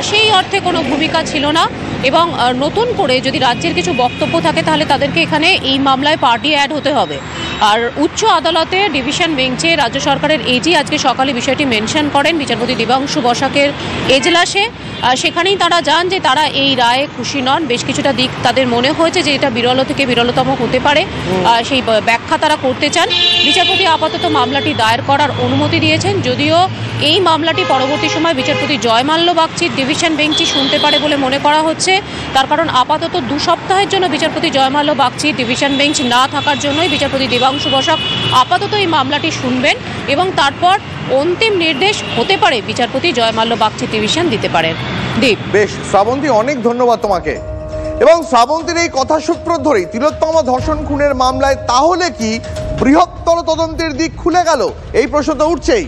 সেই অর্থে কোনো ভূমিকা ছিল না এবং নতুন করে যদি রাজ্যের কিছু বক্তব্য থাকে তাহলে তাদেরকে এখানে এই মামলায় পার্টি অ্যাড হতে হবে। আর উচ্চ আদালতে ডিভিশন বেঞ্চে রাজ্য সরকারের এজি আজকে সকালে বিষয়টি মেনশন করেন বিচারপতি দেবাংশু বসাকের এজলাসে। সেখানেই তারা জান যে তারা এই রায়ে খুশি নন। বেশ কিছুটা দিক তাদের মনে হয়েছে যে এটা বিরল থেকে বিরলতম হতে পারে, সেই ব্যাখ্যা তারা করতে চান। বিচারপতি আপাতত মামলাটি দায়ের করার অনুমতি দিয়েছেন, যদিও এই মামলাটি পরবর্তী সময় বিচারপতি জয়মাল্য বাগচির ডিভিশন বেঞ্চই শুনতে পারে বলে মনে করা হচ্ছে। তার কারণ আপাতত 2 সপ্তাহের জন্য বিচারপতি জয়মাল্য বাগচির ডিভিশন বেঞ্চ না থাকার জন্যই বিচারপতি দেবাংশু বসাক আপাতত এই মামলাটি শুনবেন এবং তারপর অন্তিম নির্দেশ হতে পারে বিচারপতি জয়মাল্য বাগচি ডিভিশন দিতে পারেন। দীপ। বেশ শ্রাবন্তী, অনেক ধন্যবাদ তোমাকে। এবং শ্রাবন্তীর এই কথা সূত্র ধরেই তিলোত্তমা ধর্ষণ খুনের মামলায় তাহলে কি বৃহত্তর তদন্তের দিক খুলে গেল, এই প্রশ্ন তো উঠছেই।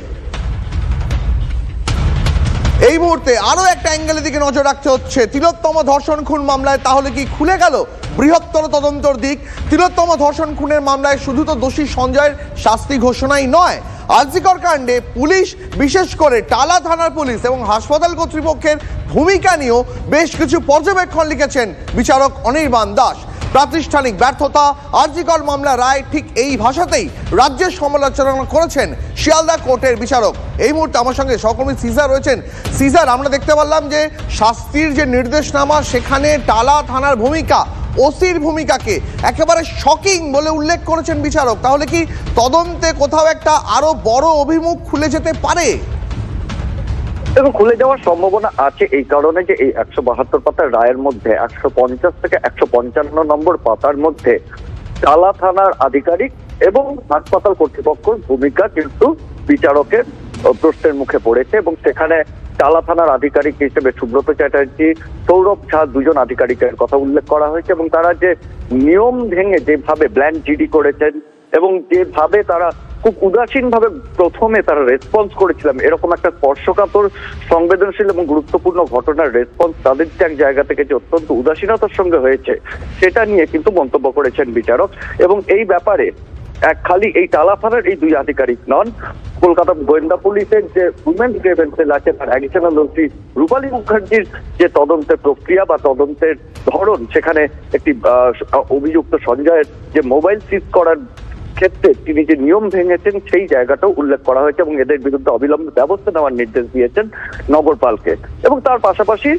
এই মুহূর্তে আরো একটা অ্যাঙ্গেলের দিকে নজর রাখতে হচ্ছে। তিলোত্তমা ধর্ষণ খুন মামলায় তাহলে কি খুলে গেল বৃহত্তর তদন্তর দিক? তিলোত্তমা ধর্ষণ খুনের মামলায় শুধু তো দোষী সঞ্জয়ের শাস্তি ঘোষণাই নয়, আরজিকর কাণ্ডে পুলিশ, বিশেষ করে টালা থানার পুলিশ এবং হাসপাতাল কর্তৃপক্ষের ভূমিকা নিয়েও বেশ কিছু পর্যবেক্ষণ লিখেছেন বিচারক অনির্বাণ দাস। প্রাতিষ্ঠানিক ব্যর্থতা, আরজিকর মামলা রায়, ঠিক এই ভাষাতেই রাজ্যের সমালোচনা করেছেন শিয়ালদা কোর্টের বিচারক। এই মুহূর্তে আমার সঙ্গে সহকর্মী সিজার রয়েছেন। সিজার, আমরা দেখতে পারলাম যে শাস্তির যে নির্দেশনামা সেখানে টালা থানার ভূমিকা, ওসির ভূমিকাকে একেবারে শকিং বলে উল্লেখ করেছেন বিচারক। তাহলে কি তদন্তে কোথাও একটা আরো বড় অভিমুখ খুলে যেতে পারে? এবং খুলে যাওয়ার সম্ভাবনা আছে এই কারণে যে এই 172 পাতার রায়ের মধ্যে 150 থেকে 155 নম্বর পাতার মধ্যে টালা থানার আধিকারিক এবং হাসপাতাল কর্তৃপক্ষের ভূমিকা কিন্তু বিচারকের প্রশ্নের মুখে পড়েছে। এবং সেখানে টালা থানার আধিকারিক হিসেবে সুব্রত চ্যাটার্জি, সৌরভ ঝা, 2 জন আধিকারিকের কথা উল্লেখ করা হয়েছে। এবং তারা যে নিয়ম ভেঙে যেভাবে ব্ল্যাঙ্ক জিডি করেছেন এবং যেভাবে তারা খুব উদাসীন ভাবে প্রথমে তারা রেসপন্স করেছিলাম, এরকম একটা স্পর্শকাতর, সংবেদনশীল এবং গুরুত্বপূর্ণ ঘটনার রেসপন্স তাদের যে এক জায়গা থেকে যে অত্যন্ত উদাসীনতার সঙ্গে হয়েছে সেটা নিয়ে কিন্তু মন্তব্য করেছেন বিচারক। এবং এই ব্যাপারে খালি এই টালা থানার এই 2 আধিকারিক নন, কলকাতা গোয়েন্দা পুলিশের যে উইমেন্স গ্রেভেন্স সেল আছে তার অ্যাডিশনাল ওসি রূপালী মুখার্জির যে তদন্তের প্রক্রিয়া বা তদন্তের ধরন, সেখানে একটি অভিযুক্ত সঞ্জয়ের যে মোবাইল সিজ করার ক্ষেত্রে তিনি যে নিয়ম ভেঙেছেন সেই জায়গাটাও উল্লেখ করা হয়েছে এবং এদের বিরুদ্ধে অবিলম্বে ব্যবস্থা নেওয়ার নির্দেশ দিয়েছেন নগরপালকে। এবং তার পাশাপাশি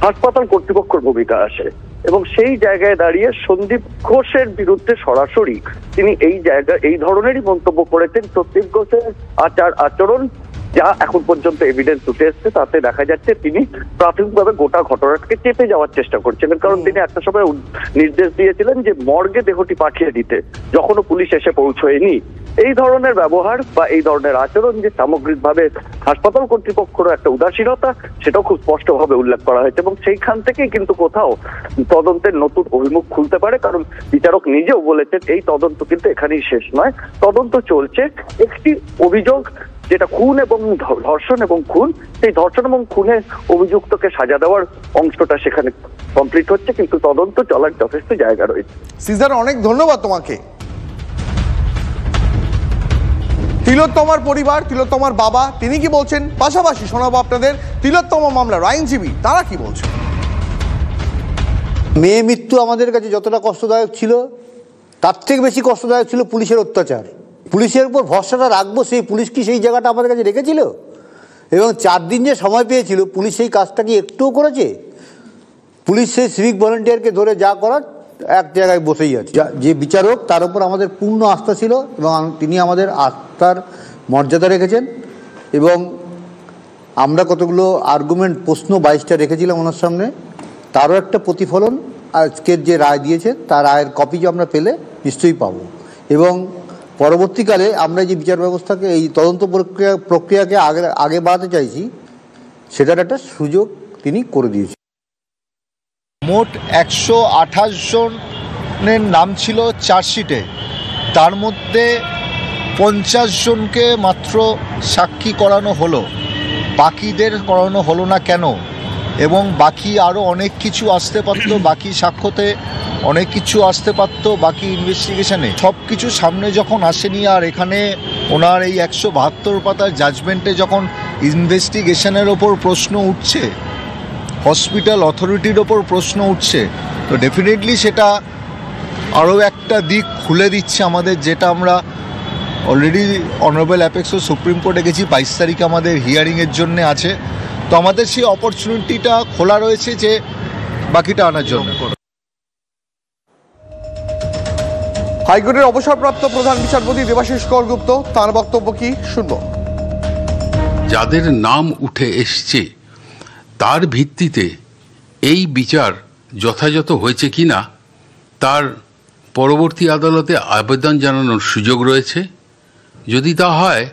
হাসপাতাল কর্তৃপক্ষের ভূমিকা আসে এবং সেই জায়গায় দাঁড়িয়ে সন্দীপ ঘোষের বিরুদ্ধে সরাসরি তিনি এই ধরনেরই মন্তব্য করেছেন। সন্দীপ ঘোষের আচরণ যা এখন পর্যন্ত এভিডেন্স উঠে এসছে তাতে দেখা যাচ্ছে তিনি প্রাথমিকভাবে গোটা ঘটনাটাকে চেপে যাওয়ার চেষ্টা করছিলেন। কারণ তিনি একটা সময় নির্দেশ দিয়েছিলেন যে মর্গে দেহটি পাঠিয়ে দিতে, যখনও পুলিশ এসে পৌঁছয়নি। এই ধরনের ব্যবহার বা এই ধরনের আচরণ যে সামগ্রিকভাবে হাসপাতাল কর্তৃপক্ষেরও একটা উদাসীনতা, সেটাও খুব স্পষ্টভাবে উল্লেখ করা হয়েছে। এবং সেইখান থেকেই কিন্তু কোথাও তদন্তের নতুন অভিমুখ খুলতে পারে, কারণ বিচারক নিজেও বলেছেন এই তদন্ত কিন্তু এখানেই শেষ নয়, তদন্ত চলছে। একটি অভিযোগ যেটা খুন এবং ধর্ষণ এবং খুন, সেই ধর্ষণ এবং খুনে অভিযুক্তকে সাজা দেওয়ার অংশটা সেখানে কমপ্লিট হচ্ছে, কিন্তু তদন্ত চলার যথেষ্ট জায়গা রয়েছে। সিজার, অনেক ধন্যবাদ তোমাকে। তিলোত্তমার পরিবার, তিলোত্তমার বাবা, তিনি কি বলছেন, পাশাপাশি শোনাবো আপনাদের তিলোত্তমা মামলার আইনজীবী, তারা কি বলছেন। মেয়ে মৃত্যু আমাদের কাছে যতটা কষ্টদায়ক ছিল তার থেকে বেশি কষ্টদায়ক ছিল পুলিশের অত্যাচার। পুলিশের উপর ভরসাটা রাখবো, সেই পুলিশ কি সেই জায়গাটা আমাদের কাছে রেখেছিল? এবং 4 দিন যে সময় পেয়েছিল, পুলিশ সেই কাজটা কি একটুও করেছে? পুলিশ সেই সিভিক ভলেন্টিয়ারকে ধরে যা করার এক জায়গায় বসেই আছে। যে বিচারক, তার উপর আমাদের পূর্ণ আস্থা ছিল এবং তিনি আমাদের আস্থার মর্যাদা রেখেছেন। এবং আমরা কতগুলো আর্গুমেন্ট, প্রশ্ন 22টা রেখেছিলাম ওনার সামনে, তারও একটা প্রতিফলন আজকের যে রায় দিয়েছে তার রায়ের কপি আমরা পেলে নিশ্চয়ই পাবো। এবং পরবর্তীকালে আমরা যে বিচার ব্যবস্থাকে, এই তদন্ত প্রক্রিয়াকে আগে বাড়াতে চাইছি, সেটার একটা সুযোগ তিনি করে দিয়েছেন। মোট 128 জনের নাম ছিল চার্জশিটে, তার মধ্যে 50 জনকে মাত্র সাক্ষী করানো হলো, বাকিদের করানো হলো না কেন? এবং বাকি আরও অনেক কিছু আসতে পারতো, বাকি সাক্ষ্যতে অনেক কিছু আসতে পারতো, বাকি ইনভেস্টিগেশনে সব কিছু সামনে যখন আসেনি। আর এখানে ওনার এই 172 পাতার জাজমেন্টে যখন ইনভেস্টিগেশনের ওপর প্রশ্ন উঠছে, হসপিটাল অথরিটির ওপর প্রশ্ন উঠছে, তো ডেফিনেটলি সেটা আরও একটা দিক খুলে দিচ্ছে আমাদের, যেটা আমরা অলরেডি অনারেবল অ্যাপেক্স সুপ্রিম কোর্টে গেছি, 22 তারিখে আমাদের হিয়ারিংয়ের জন্য আছে। তো আমাদের সেই অপরচুনিটিটা খোলা রয়েছে যে বাকিটা আনার জন্য। হাইকোর্টের অবসরপ্রাপ্ত প্রধান বিচারপতি দেবাশিস করগুপ্ত, তার বক্তব্য কি শুনবো। যাদের নাম উঠে এসছে তার ভিত্তিতে এই বিচার যথাযথ হয়েছে কিনা তার পরবর্তী আদালতে আবেদন জানানোর সুযোগ রয়েছে। যদি তা হয়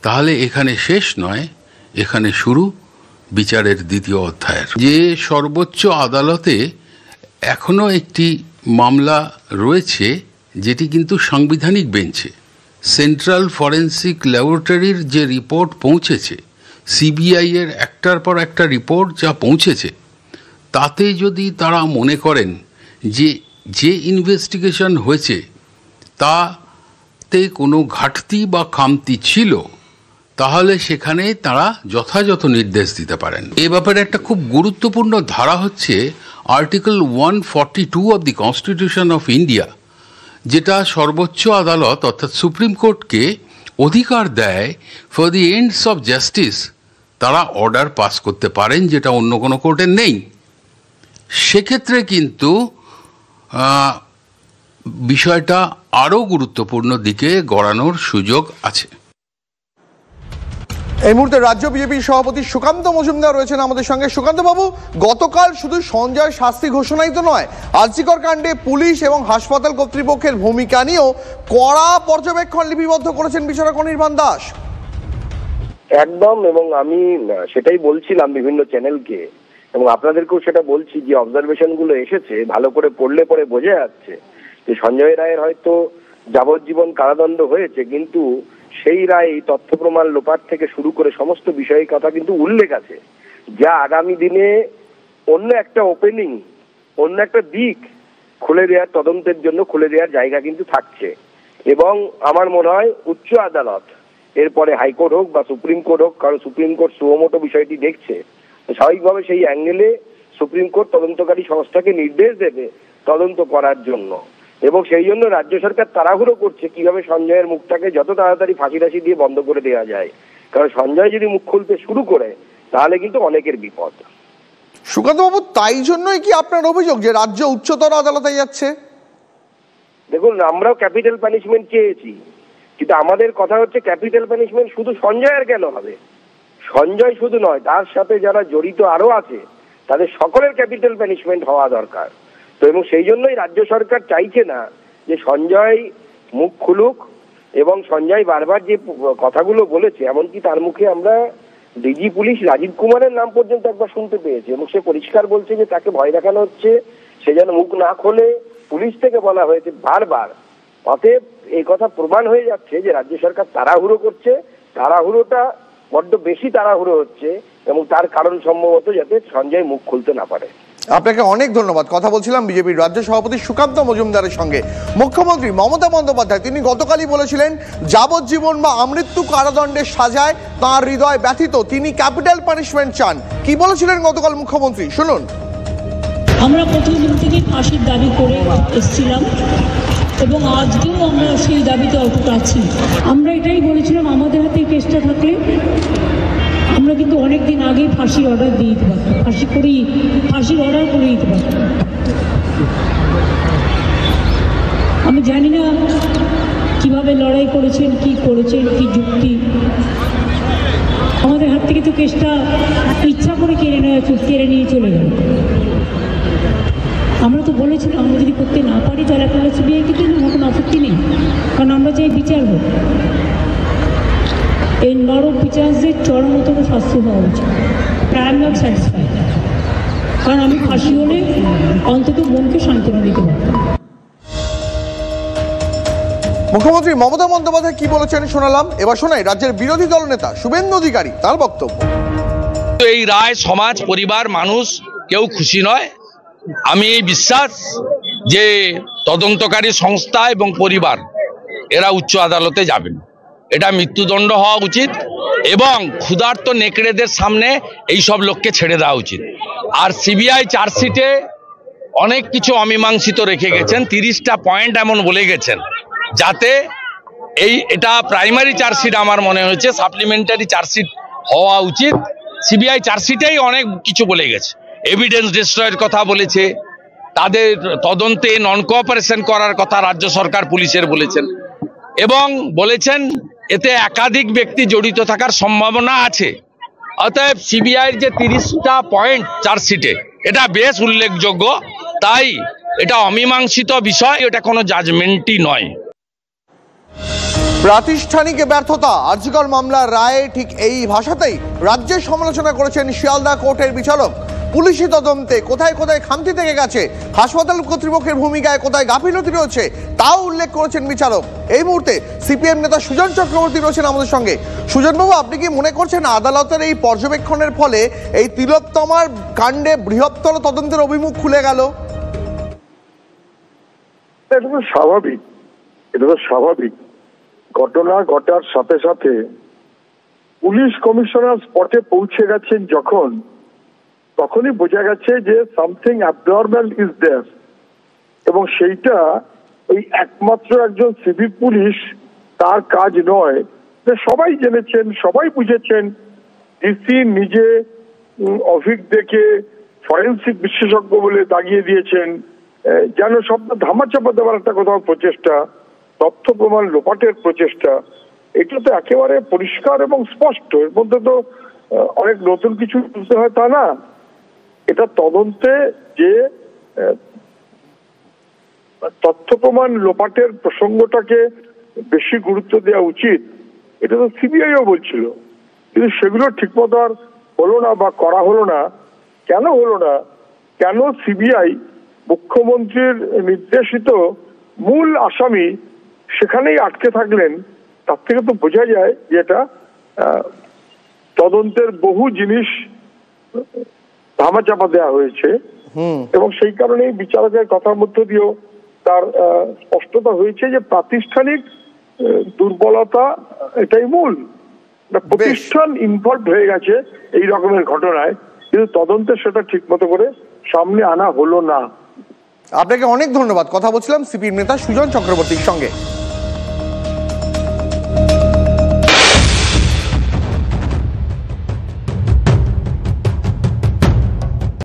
তাহলে এখানে শেষ নয়, এখানে শুরু বিচারের দ্বিতীয় অধ্যায়ের। যে সর্বোচ্চ আদালতে এখনো একটি মামলা রয়েছে যেটি কিন্তু সাংবিধানিক বেঞ্চে, সেন্ট্রাল ফরেন্সিক ল্যাবরেটরির যে রিপোর্ট পৌঁছেছে, সিবিআই এর একটার পর একটা রিপোর্ট যা পৌঁছেছে, তাতে যদি তারা মনে করেন যে ইনভেস্টিগেশন হয়েছে তাতে কোনো ঘাটতি বা খামতি ছিল, তাহলে সেখানে তারা যথাযথ নির্দেশ দিতে পারেন। এ ব্যাপারে একটা খুব গুরুত্বপূর্ণ ধারা হচ্ছে article 142 of the constitution of India, যেটা সর্বোচ্চ আদালত অর্থাৎ সুপ্রিম কোর্টকে অধিকার দেয় for the ends of justice তারা অর্ডার পাস করতে পারেন, যেটা অন্য কোনো কোর্টের নেই। সেক্ষেত্রে কিন্তু বিষয়টা আরও গুরুত্বপূর্ণ দিকে গড়ানোর সুযোগ আছে। এই মুহূর্তে রাজ্য বিজেপির সভাপতি সুকান্ত মজুমদার রয়েছেন আমাদের সঙ্গে। সুকান্ত বাবু, গতকাল শুধু সঞ্জয় শাস্তি ঘোষণাই তো নয়, আরজিকর কাণ্ডে পুলিশ এবং হাসপাতাল কর্তৃপক্ষের ভূমিকা নিয়েও কড়া পর্যবেক্ষণ লিপিবদ্ধ করেছেন বিচারক অনির্বাণ দাস। একদম, এবং আমি সেটাই বলছিলাম বিভিন্ন চ্যানেলকে, এবং আপনাদেরকেও সেটা বলছি যে অবজারভেশন গুলো এসেছে, ভালো করে পড়লে পরে বোঝা যাচ্ছে যে সঞ্জয় রায়ের হয়তো যাবজ্জীবন কারাদণ্ড হয়েছে, কিন্তু সেই রায় তথ্য প্রমাণ লোপাট থেকে শুরু করে সমস্ত বিষয়ের কথা কিন্তু উল্লেখ আছে, যা আগামী দিনে অন্য একটা ওপেনিং, অন্য একটা দিক খুলে দেওয়ার, তদন্তের জন্য খুলে দেওয়ার জায়গা কিন্তু থাকছে। এবং আমার মনে হয় উচ্চ আদালত, এরপরে হাইকোর্ট হোক বা সুপ্রিম কোর্ট হোক, কারণ সুপ্রিম কোর্ট সুমোটো বিষয়টি দেখছে, স্বাভাবিকভাবে সেই অ্যাঙ্গেলে সুপ্রিম কোর্ট তদন্তকারী সংস্থাকে নির্দেশ দেবে তদন্ত করার জন্য। এবং সেই জন্য রাজ্য সরকার তাড়াহুড়ো করছে কিভাবে সঞ্জয়ের মুখটাকে যত তাড়াতাড়ি ফাঁসি দিয়ে বন্ধ করে দেওয়া যায়, কারণ সঞ্জয় যদি মুখ খুলতে শুরু করে তাহলে কিন্তু অনেকের বিপদ। সুকান্ত বাবু, তাই জন্যই কি আপনার অভিযোগ যে রাজ্য উচ্চতর আদালতে যাচ্ছে? দেখুন, আমরাও ক্যাপিটাল পানিশমেন্ট চেয়েছি, কিন্তু আমাদের কথা হচ্ছে ক্যাপিটাল পানিশমেন্ট শুধু সঞ্জয়ের কেন হবে? সঞ্জয় শুধু নয়, তার সাথে যারা জড়িত আরো আছে তাদের সকলের ক্যাপিটাল পানিশমেন্ট হওয়া দরকার। তো এবং সেই জন্যই রাজ্য সরকার চাইছে না যে সঞ্জয় মুখ খুলুক, এবং সঞ্জয় বারবার যে কথাগুলো বলেছে, এমনকি তার মুখে আমরা ডিজি পুলিশ রাজীব কুমারের নাম পর্যন্ত একবার শুনতে পেয়েছি, এবং সে পরিষ্কার বলছে যে তাকে ভয় দেখানো হচ্ছে, সে যেন মুখ না খোলে, পুলিশ থেকে বলা হয়েছে বারবার। অতএব এই কথা প্রমাণ হয়ে যাচ্ছে যে রাজ্য সরকার তাড়াহুড়ো করছে, তাড়াহুড়োটা বড্ড বেশি তাড়াহুড়ো হচ্ছে, এবং তার কারণ সম্ভবত যাতে সঞ্জয় মুখ খুলতে না পারে। আপনাকে অনেক ধন্যবাদ। কথা বলছিলাম বিজেপির রাজ্য সভাপতি সুকান্ত মজুমদারের সঙ্গে। মুখ্যমন্ত্রী মমতা বন্দ্যোপাধ্যায় তিনি গতকালই বলেছিলেন যাবজ্জীবন বা আমৃত্যু কারাদণ্ডের সাজায় তাঁর হৃদয় ব্যথিত, তিনি ক্যাপিটাল পানিশমেন্ট চান। কি বলেছিলেন গতকাল মুখ্যমন্ত্রী, শুনুন। আমরা প্রথম দিন থেকে ফাঁসির দাবি করে এসেছিলাম, এবং আজকেও আমরা সেই দাবিতে অটুট আছি। আমরা এটাই বলেছিলাম, আমাদের হাতে কেসটা থাকলে আমরা কিন্তু অনেক দিন আগেই ফাঁসির অর্ডার দিয়ে দিতে পারতাম, ফাঁসির অর্ডার করে দিতে পারতাম। আমি জানি না কিভাবে লড়াই করেছেন, কি করেছেন, কি যুক্তি। আমাদের হাত থেকে তো কেসটা ইচ্ছা করে কেড়ে নিয়ে চলে গেল। আমরা তো বলেছিলাম আমরা যদি করতে না পারি তাহলে আপনারা সিবিআইকে দিন, আমার কোনো আপত্তি নেই, কারণ আমরা চাই বিচার হোক। এই নরক বিচারদের চরমতম শাস্তি হওয়া উচিত। আই এম নট স্যাটিসফাইড, কারণ আমি ফাঁসি হলে অন্তত মনকে সান্ত্বনা দিতে পারতাম। মুখ্যমন্ত্রী মমতা বন্দ্যোপাধ্যায় কি বলেছেন শোনালাম, এবার শোনাই রাজ্যের বিরোধী দলনেতা শুভেন্দু অধিকারী তার বক্তব্য। এই রায় সমাজ, পরিবার, মানুষ কেউ খুশি নয়। আমি এই বিশ্বাস যে তদন্তকারী সংস্থা এবং পরিবার এরা উচ্চ আদালতে যাবেন। এটা মৃত্যুদণ্ড হওয়া উচিত, এবং ক্ষুধার্ত নেকড়েদের সামনে এই সব লোককে ছেড়ে দেওয়া উচিত। আর সিবিআই চার্জশিটে অনেক কিছু অমীমাংসিত রেখে গেছেন, 30টা পয়েন্ট এমন বলে গেছেন, যাতে এটা প্রাইমারি চার্জশিট আমার মনে হয়েছে, সাপ্লিমেন্টারি চার্জশিট হওয়া উচিত। সিবিআই চার্জশিটেই অনেক কিছু বলে গেছে, এভিডেন্স ডিস্ট্রয়ের কথা বলেছে, তাদের তদন্তে নন কোঅপারেশন করার কথা রাজ্য সরকার পুলিশের বলেছেন, এবং বলেছেন এতে একাধিক ব্যক্তি জড়িত থাকার সম্ভাবনা আছে। অতএব সিবিআইয়ের যে 30টা পয়েন্ট চার্জশিটে, এটা বেশ উল্লেখযোগ্য। তাই এটা অমীমাংসিত বিষয়, এটা কোনো জাজমেন্টই নয়। প্রাতিষ্ঠানিক ব্যর্থতা আরজিকর মামলার রায়ে ঠিক এই ভাষাতেই রাজ্যের সমালোচনা করেছেন শিয়ালদা কোর্টের বিচারক। পুলিশি তদন্তে কোথায় কোথায় খামতি থেকে গেছে, হাসপাতাল কর্তৃপক্ষের ভূমিকায় কোথায় গাফিলতি রয়েছে, তাও উল্লেখ করেছেন বিচারক। এই মুহূর্তে সিপিএম নেতা সুজন চক্রবর্তী রয়েছেন আমাদের সঙ্গে। সুজনবাবু, আপনি কি মনে করছেন আদালতের এই পর্যবেক্ষণের ফলে এই তিলোত্তমার কাণ্ডে বৃহত্তর তদন্তের অভিমুখ খুলে গেল? এটা তো স্বাভাবিক, এটা তো স্বাভাবিক। ঘটনা ঘটার সাথে সাথে পুলিশ কমিশনার স্পটে পৌঁছে গেছেন যখন, তখনই বোঝা গেছে যে সামথিং অ্যাবনর্মাল ইজ দেয়ার, এবং সেইটা ওই একমাত্র একজন সিভিক পুলিশ তার কাজ নয়, যে সবাই জেনেছেন, সবাই বুঝেছেন। ডিসি নিজে অভিক দেখে ফরেন্সিক বিশেষজ্ঞ বলে দাগিয়ে দিয়েছেন, যেন সব ধামাচাপা দেওয়ার একটা কোথাও প্রচেষ্টা, তথ্য প্রমাণ লোপাটের প্রচেষ্টা, এটা তো একেবারে পরিষ্কার এবং স্পষ্ট। এর মধ্যে তো অনেক নতুন কিছু বুঝতে হয় তা না। এটা তদন্তে যে তথ্য প্রমাণ লোপাটের প্রসঙ্গটাকে বেশি গুরুত্ব দেওয়া উচিত, এটা তো সিবিআইও বলছিল, কিন্তু সেগুলো ঠিকমতো আর হলো না বা করা হলো না। কেন হলো না? কেন সিবিআই মুখ্যমন্ত্রীর নির্দেশিত মূল আসামি সেখানেই আটকে থাকলেন? তার থেকে তো বোঝা যায় যে এটা তদন্তের বহু জিনিস ধামাচাপা দেওয়া হয়েছে, এবং সেই কারণেই বিচারকের কথার মধ্য দিয়েও তার স্পষ্টতা হয়েছে যে প্রাতিষ্ঠানিক দুর্বলতা এটাই মূল। প্রতিষ্ঠান ইনভলভ হয়ে গেছে এই রকমের ঘটনায়, কিন্তু তদন্তে সেটা ঠিক মতো করে সামনে আনা হলো না। আপনাকে অনেক ধন্যবাদ। কথা বলছিলাম সিপিএম নেতা সুজন চক্রবর্তীর সঙ্গে।